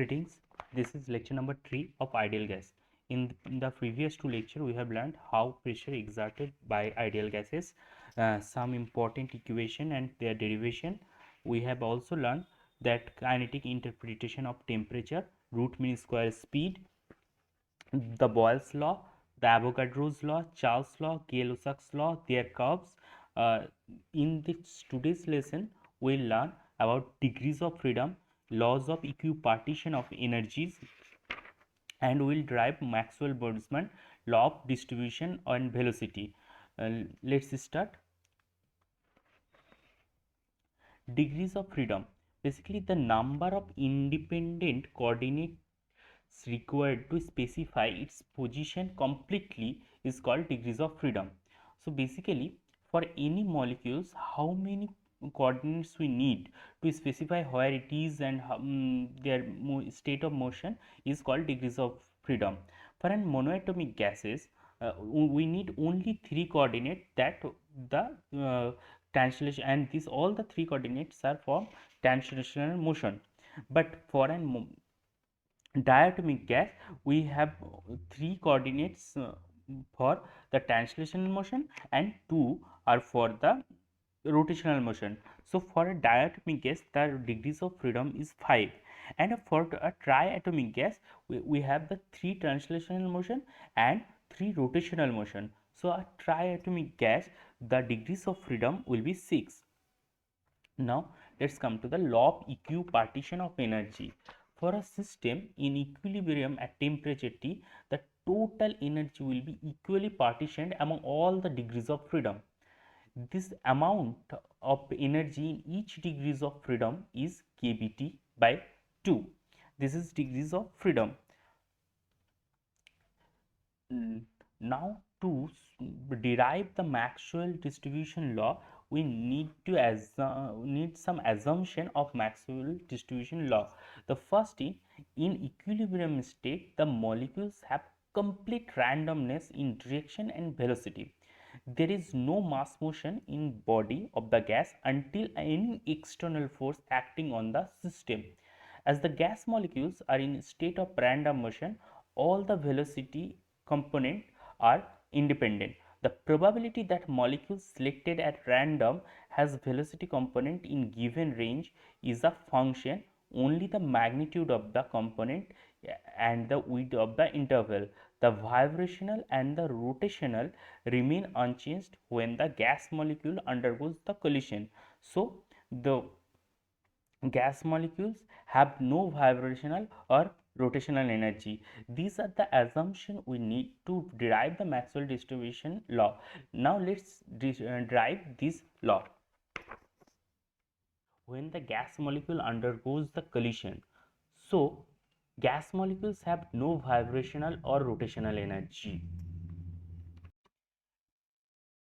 Greetings. This is lecture number 3 of ideal gas. In the previous two lectures, we have learned how pressure exerted by ideal gases, some important equation and their derivation. We have also learned that kinetic interpretation of temperature, root mean square speed, the Boyle's law, the Avogadro's law, Charles' law, Gay-Lussac's law, their curves. Uh, in this today's lesson, we will learn about degrees of freedom, laws of equipartition of energies, and we will derive Maxwell Boltzmann law of distribution and velocity. Let's start. Degrees of freedom, basically the number of independent coordinates required to specify its position completely is called degrees of freedom. So basically, for any molecules, how many coordinates we need to specify where it is and their state of motion is called degrees of freedom. For an monoatomic gases, we need only 3 coordinates, that the translation, and these all the 3 coordinates are for translational motion. But for an diatomic gas, we have 3 coordinates for the translational motion and 2 are for the rotational motion. So for a diatomic gas, the degrees of freedom is 5, and for a triatomic gas, we have the 3 translational motion and 3 rotational motion. So a triatomic gas, the degrees of freedom will be 6. Now let's come to the law of equipartition of energy. For a system in equilibrium at temperature T, the total energy will be equally partitioned among all the degrees of freedom. This amount of energy in each degrees of freedom is kBT by 2. This is degrees of freedom. Now to derive the Maxwell distribution law, we need some assumption of Maxwell distribution law. The first is, in equilibrium state, the molecules have complete randomness in direction and velocity. There is no mass motion in body of the gas until any external force acting on the system. As the gas molecules are in state of random motion, all the velocity component are independent. The probability that molecules selected at random has velocity component in given range is a function only the magnitude of the component and the width of the interval. The vibrational and the rotational remain unchanged when the gas molecule undergoes the collision. So the gas molecules have no vibrational or rotational energy. These are the assumptions we need to derive the Maxwell distribution law. Now let's derive this law. When the gas molecule undergoes the collision, so gas molecules have no vibrational or rotational energy.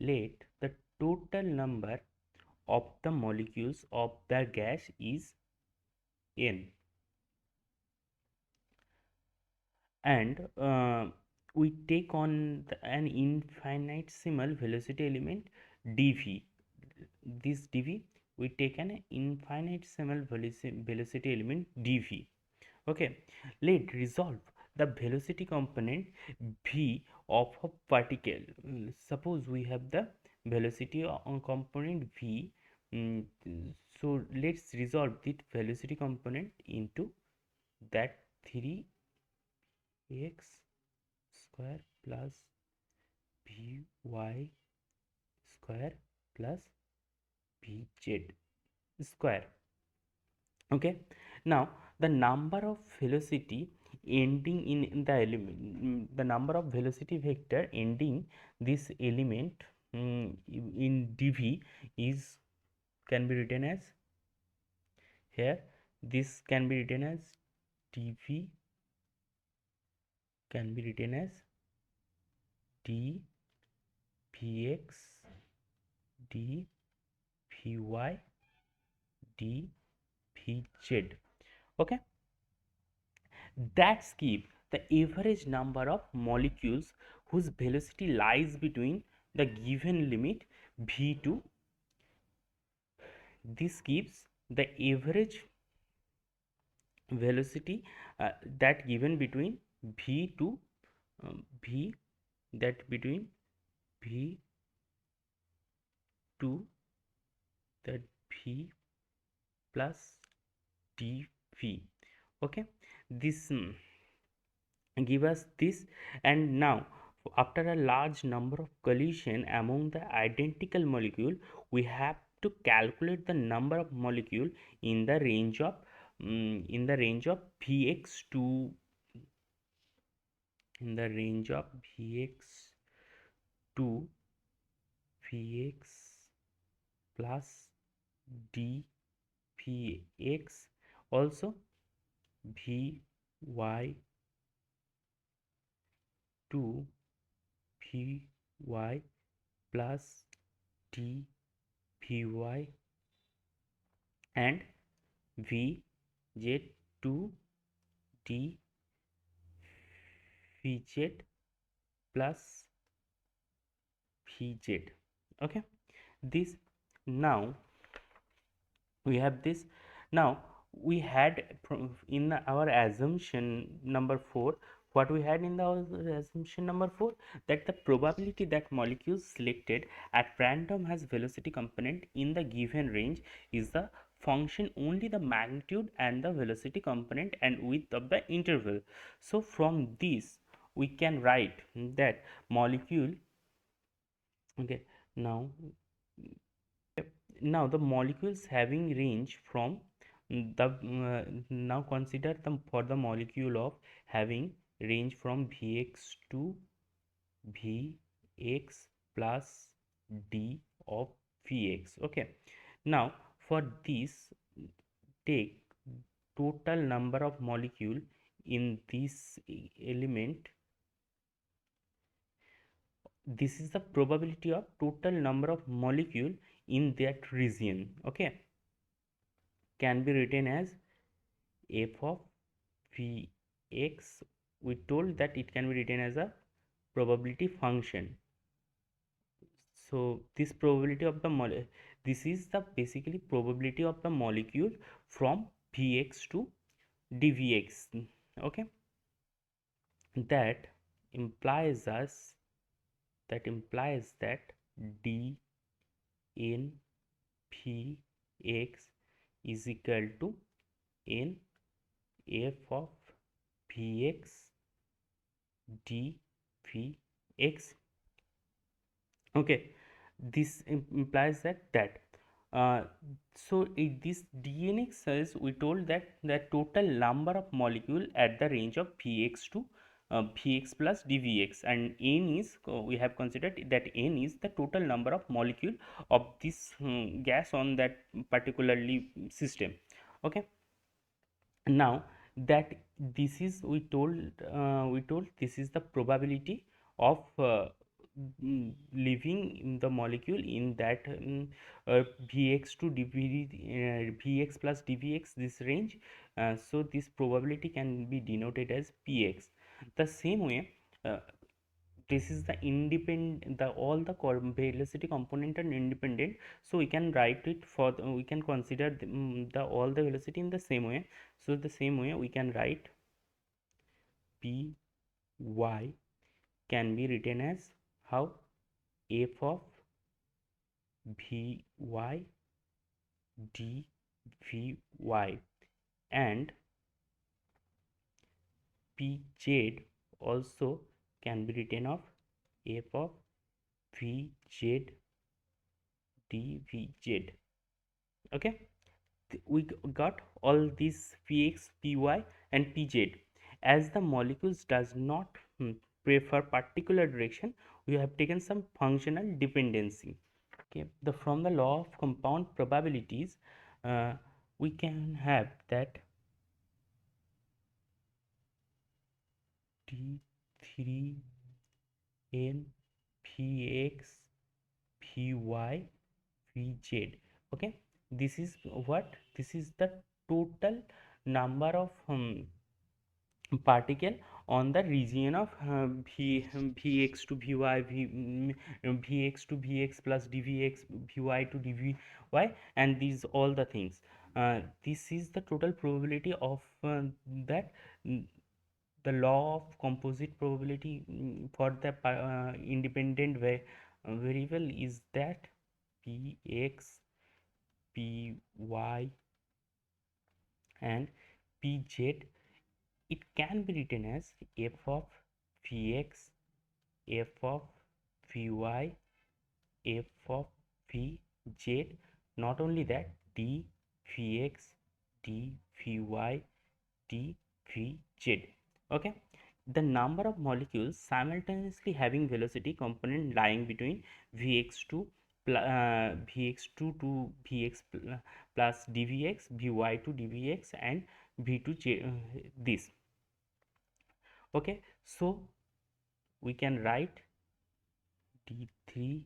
Let the total number of the molecules of the gas is n, and we take on an infinitesimal velocity element dv. This dv, we take an infinitesimal velocity element dv. Okay, let resolve the velocity component v of a particle. Suppose we have the velocity component v. So let's resolve the velocity component into that 3x square plus vy square plus vz square. Okay, now the number of velocity ending in the element, the number of velocity vector ending this element in dv is can be written as, here this can be written as dv can be written as d vx d vy d vz. Okay, that's give the average number of molecules whose velocity lies between the given limit v2. This gives the average velocity that given between v to v that between v to that v plus dv. Okay, this give us this. And now, after a large number of collision among the identical molecule, we have to calculate the number of molecule in the range of vx to vx to vx plus dvx, also vy to vy plus dvy, and vz to dvz plus vz. Okay, this, now we have this. Now we had in our assumption number 4, what we had in the assumption number 4, that the probability that molecules selected at random has velocity component in the given range is the function only the magnitude and the velocity component and width of the interval. So from this we can write that molecule, okay, now the molecules having range from the now consider them for the molecule of having range from vx to vx plus d of vx. Okay, now for this, take total number of molecule in this element. This is the probability of total number of molecule in that region. Okay, can be written as f of vx. We told that it can be written as a probability function. So this probability of the this is the basically probability of the molecule from vx to dvx. Okay, that implies that d n vx is equal to n f of vx dvx. Okay, this implies that so this dnx says, we told that the total number of molecule at the range of vx to vx plus dvx, and n is we have considered that n is the total number of molecule of this gas on that particularly system. Okay, now that this is, we told this is the probability of leaving in the molecule in that vx to vx plus dvx, this range. So this probability can be denoted as px. The same way, this is the independent, the all the velocity component are independent, so we can write it for we can consider the all the velocity in the same way. So the same way we can write py can be written as how, f of vy dvy, and pz also can be written of f of vz dvz. Okay, we got all these px, py and pz. As the molecules does not prefer particular direction, we have taken some functional dependency. Okay, from the law of compound probabilities, we can have that d3 n px py vz. Okay, this is what, this is the total number of particle on the region of vx to vy, vx to vx plus dvx, vy to dvy, and these all the things. this is the total probability of that mm, the law of composite probability for the independent variable is that px, py, and pz. It can be written as f of vx, f of vy, f of vz. Not only that, d vx, d vy, d vz. Okay, the number of molecules simultaneously having velocity component lying between vx2 vx2 to vx plus dvx, vy to dvx, and v to j, this. Okay, so we can write d3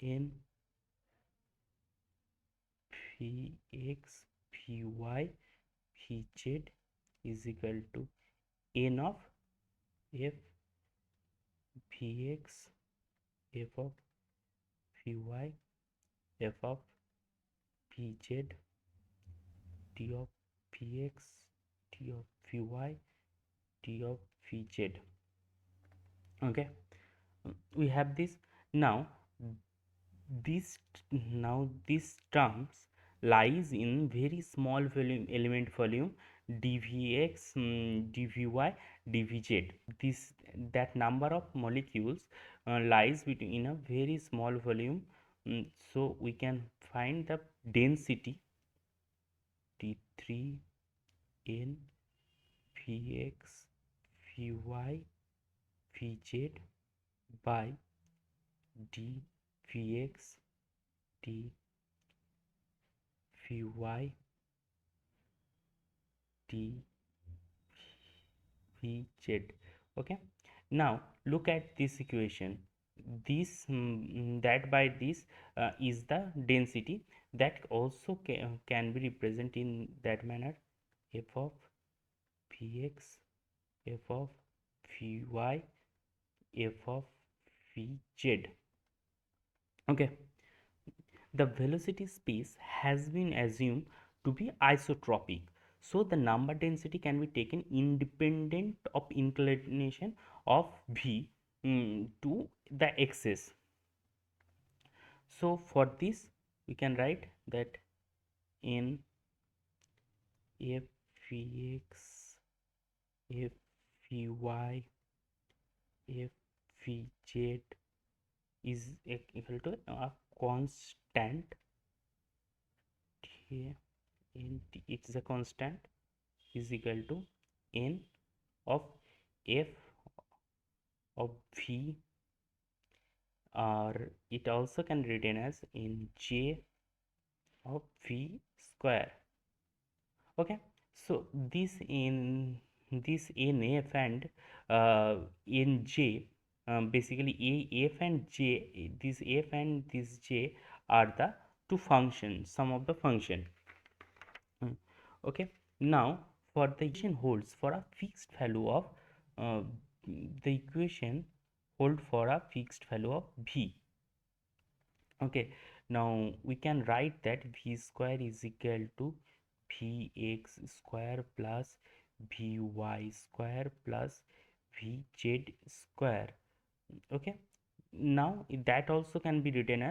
n vx vy vz is equal to n of f vx, f of vy, f of vz, t of vx, t of vy, t of vz. Okay, we have this. Now this this terms lies in very small volume element volume dvx, dvy, dvz. This that number of molecules lies between in a very small volume. So we can find the density d3 n vx vy vz by d vx d vy d vz. Okay, now look at this equation. This that by this is the density that also can be represented in that manner: f of vx, f of vy, f of vz. Okay, the velocity space has been assumed to be isotropic, so the number density can be taken independent of inclination of v to the axis. So for this we can write that n f vx, f vy, f vz is equal to a constant here, it's a constant, is equal to n of f of v, or it also can be written as in j of v square. Okay, so this nf and nj, basically f and j, this f and this j are the two functions, sum of the function. Okay, now for the equation holds for a fixed value of uh, the equation hold for a fixed value of v. Okay, now we can write that v square is equal to vx square plus vy square plus vz square. Okay, now that also can be written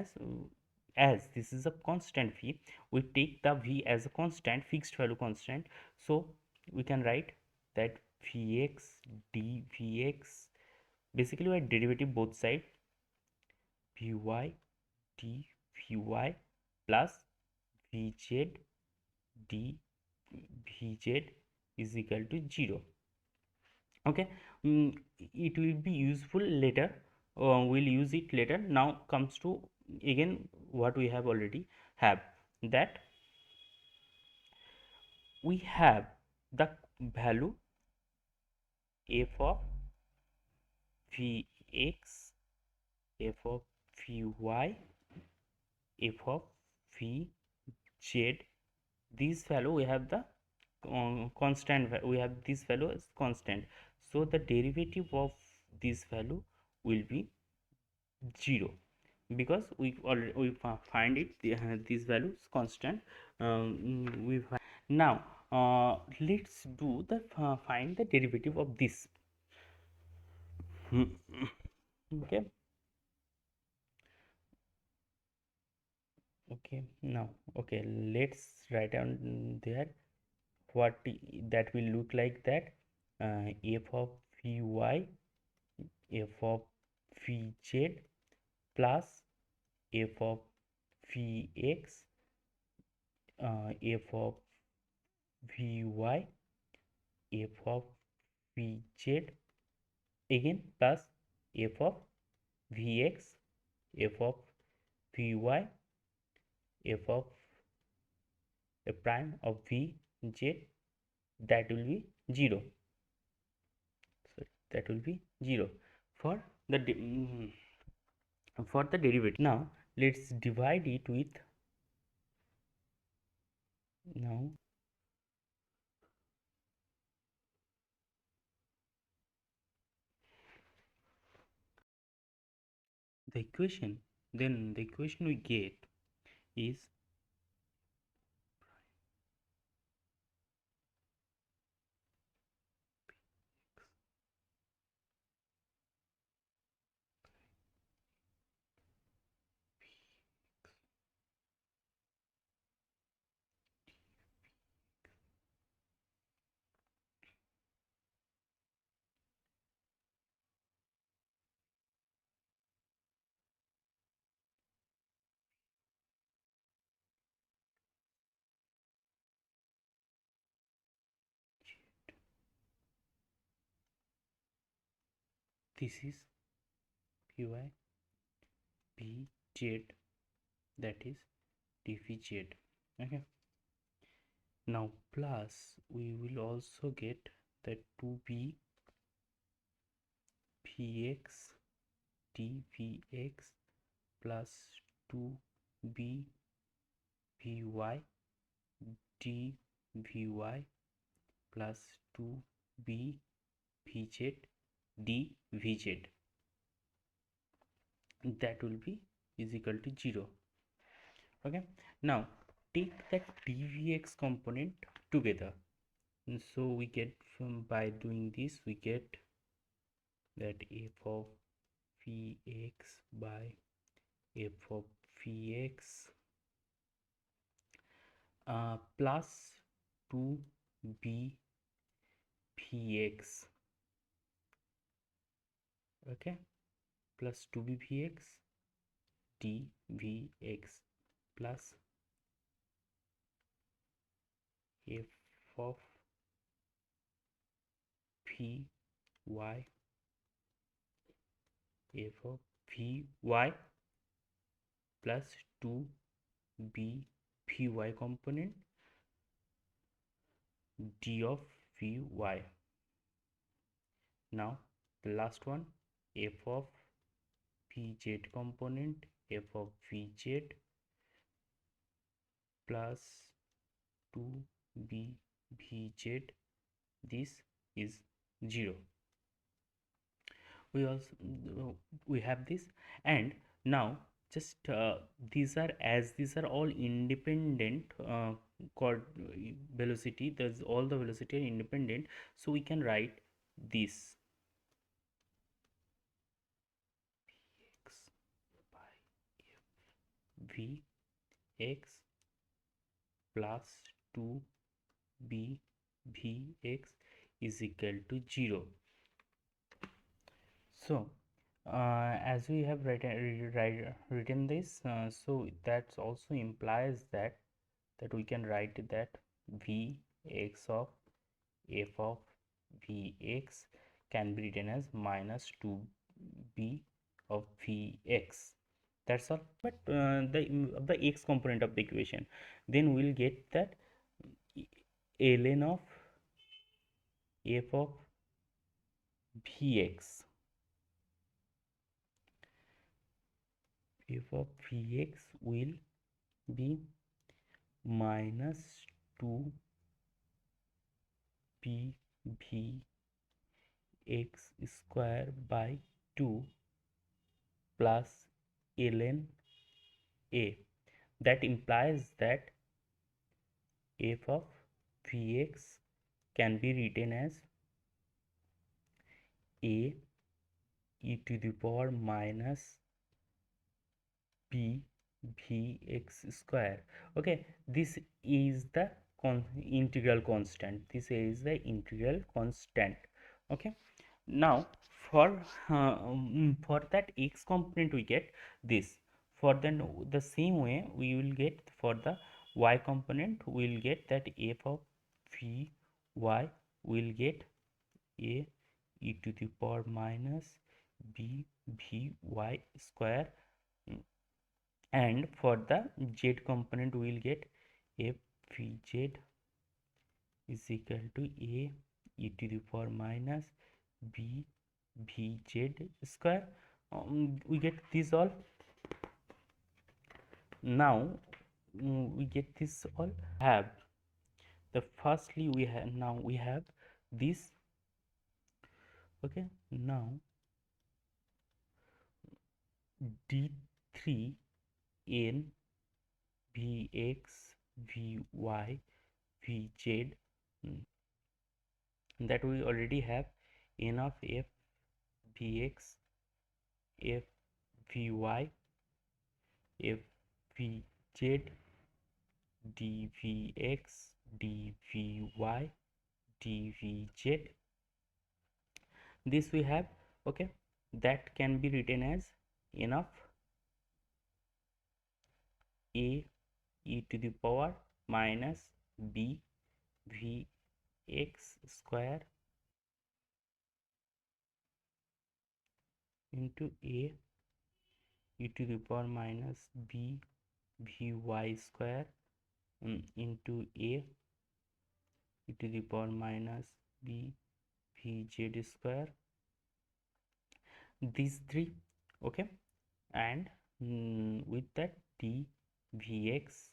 as this is a constant v, we take the v as a constant, fixed value constant, so we can write that vx dvx, basically we derivative both side, vy dvy plus vz dvz is equal to 0. Okay, it will be useful later, we'll use it later. Now comes to again what we have already have, that we have the value f of vx, f of vy, f of vz. This value we have the constant, we have this value as constant, so the derivative of this value will be 0. because we already find it this value is constant. Now let's do the find the derivative of this. Okay. Okay, now okay, let's write down there what that will look like, that f of vy, f of vz plus f of vx, f of vy, f of vz again plus f of vx, f of vy, f of a prime of vz, that will be 0. So that will be 0 for the for the derivative. Now let's divide it with, now the equation, then the equation we get is this is py pz, that is dvz. Okay, now plus we will also get the 2b px dvx plus 2b vy dvy plus 2b vz dvz, that will be is equal to 0. Okay, now take that dvx component together, and so we get, from by doing this we get that f of vx by f of vx plus 2b vx, okay, plus 2b vx dvx plus f of vy, f of vy plus 2b vy component d of vy. Now the last one, f of vz component f of vz plus 2b vz, this is 0. We also we have this, and now just these are all independent velocity, there's all the velocity are independent, so we can write this x by v x plus 2b vx is equal to 0. So as we have written this, so that also implies that we can write that vx of f of vx can be written as minus 2b of vx. That's all. But the x component of the equation, then we'll get that ln of f of vx, f of vx will be minus 2 p v x square by 2 plus ln a. That implies that f of Vx can be written as a e to the power minus b Vx square. Okay, this is the integral constant. This is the integral constant. Okay, now for that x component we get this. For then the same way we will get for the y component, we will get that f of v y will get a e to the power minus b v y square, and for the z component we will get f v z is equal to a e to the power minus b vz square. We get this all. Now we get this all. Have the firstly we have, now we have this. Okay, now d3 n vx vy vz, that we already have n of f vx f vy f vz dvx dvy dvz. This we have. Okay, that can be written as n of a e to the power minus b vx square into a e to the power minus b vy square into a e to the power minus b vz square. These three. Okay, and with that dvx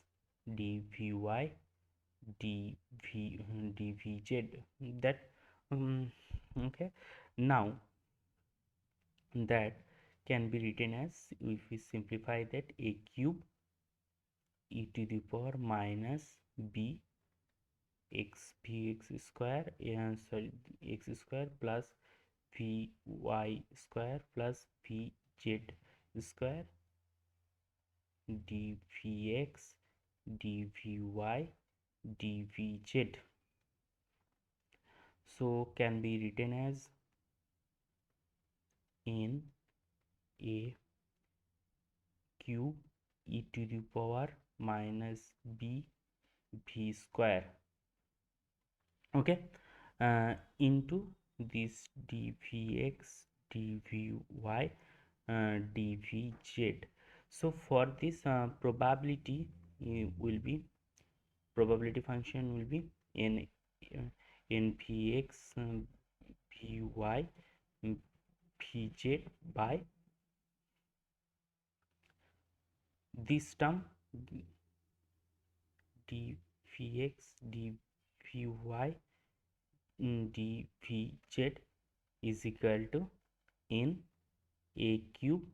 dvy dvz, that okay, now that can be written as, if we simplify that, a cube e to the power minus b x vx square, sorry, x square plus vy square plus vz square dvx dvy dvz. So can be written as n a cube e to the power minus b v square. Okay, into this dvx dvy dvz. So for this probability will be, probability function will be n vx vy vz by this term dvx dvy dvz is equal to n a cube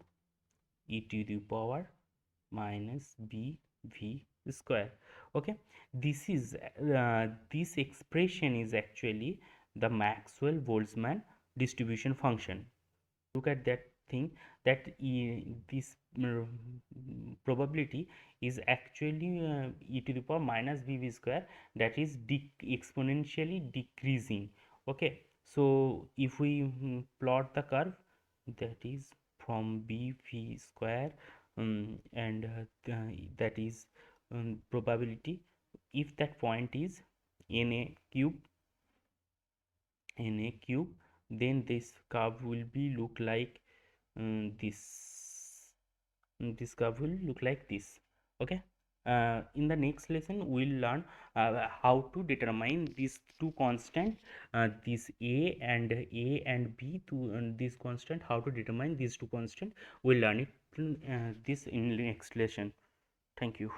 e to the power minus b v square. Okay, this is this expression is actually the Maxwell Boltzmann distribution function. Look at that thing, that this probability is actually e to the power minus bv square, that is exponentially decreasing. Okay, so if we plot the curve, that is from bv square, and that is probability, if that point is na cube, then this curve will be look like this curve will look like this. Okay, in the next lesson we'll learn how to determine these two constant, this a and b, to this constant, how to determine these two constant. We'll learn it this in next lesson. Thank you.